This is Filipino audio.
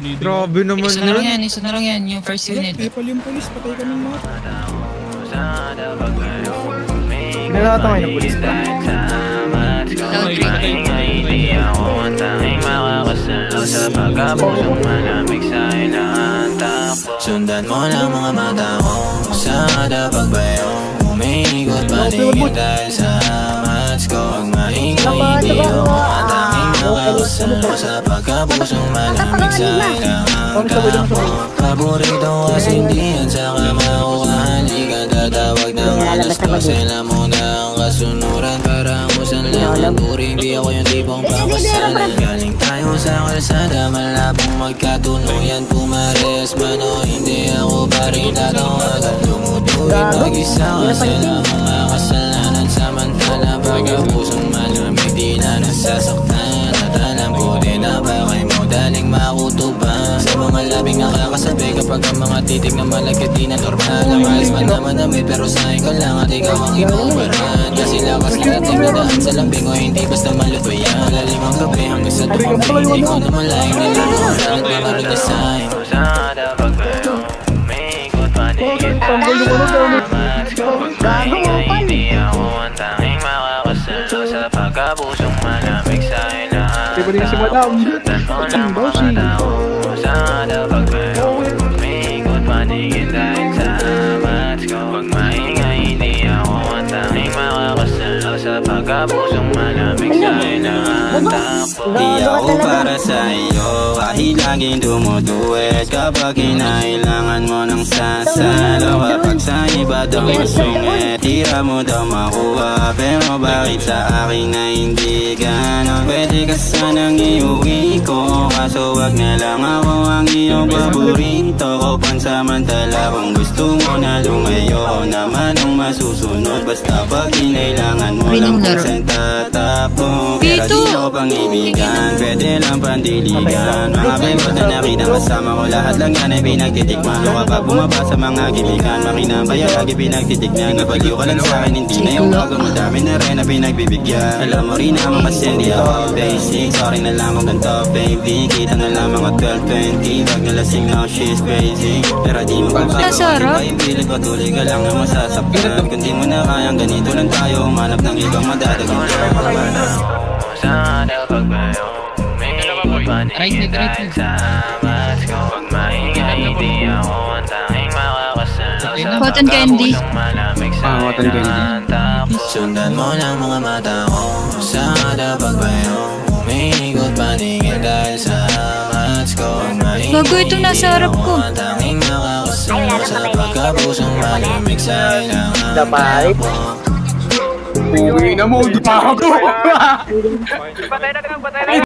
Grabe naman isa na lang yan, isa na lang yan, yung first unit. Pepal yung polis, patay ka ng mga. Nalata kayo ng polis ba? Sundan mo lang mga mata ko sa kada pagbayo. Umiikot paningin dahil sa mats ko. Pag maingay hindi ako matanging nakakusal sa pagkapusong malamig sa ilangang kapo. Paborito kasi hindi yan sa kama ko. Halika tatawag ng alas 12. Alam mo na ang kasunuran. Parang usan lang ang turing. Di ako yung tipong pakasalan. Galing tayo sa kalsada, malapong magkatunuyan. Pumares man o hindi ako pa rin tatawagan. Lumutuin mag-isa kasi lang mga kasalanan. Samantala pagkapusong malamig di na nasasaktan. At alam ko din na bakay mo daling makutuban. Sa mga labing nakakasabi kapag ang mga titig na malagkat di na normal. Ang alis man naman namin pero sa'yo ka lang at ikaw ang inuubaran. Kasi lakas na dating na daan sa lambing o hindi basta maluto yan. Lalim ang gabi hanggang sa tumampi. Hindi ko na malayang nilalaman at magulo na sa'yo. Sada pagbayo, umiikot panigit dahil sa mats ko. Pag maingay hindi ako ang tanging makakasalo sa pagkapusong malamig sa ilangang tao. Sundan mo lang mga tao sada pagbayo, umiikot panigit dahil sa mats ko. Pag maingay hindi ako ang tanging makakasalo sa pagkapusong malamig sa ilangang tao. Di ako para sa iyo kahit laging dumuduwet. Kapag kinailangan mo ng sasalo, kapag sa iba daw masungit, tira mo daw makuha. Pero bakit sa akin na hindi ganon? Pwede ka sanang iuwi ko, kaso wag na lang ako ang iyong paborito ko. Pansamantala kung gusto mo na lumayo, naman ang masusunod. Basta pag kinailangan mo lang kung saan tatapo. Pero di ako pang ibigan, pwede lang pandiligan. Mga bebot na nakita kasama ko, lahat lang yan ay pinagtitikman. O kapag bumaba sa mga gibigan, makinabaya lagi pinagtitignan. Nabaliw ka lang sa akin, hindi na yung bago. Madami na rin na pinagbibigyan. Alam mo rin naman kasi hindi ako basic. Sorry na lang kung ganito baby, kita na lang mga 12-20. Wag nalasing na ako, she's crazy. Pero di mo Nasarap. pilit patuloy ka lang na masasaktan. Kung di mo na kayang ganito lang tayo, umanap ng ibang madadagin. Sana pagbayo, umiikot paningin dahil sa mats ko. Pag maingay hindi ako ang tanging makakasalo sa pagkapusong malamig sa ilangang tao. Sundan mo lang mga mata ko sa kada pagbayo, umiikot paningin dahil sa mats ko. Bago ito nasa harap ko. Ang tanging makakasalo sa pagkapusong malamig sa ilangang tao. Uwi na mo, di pa ako. Patay na.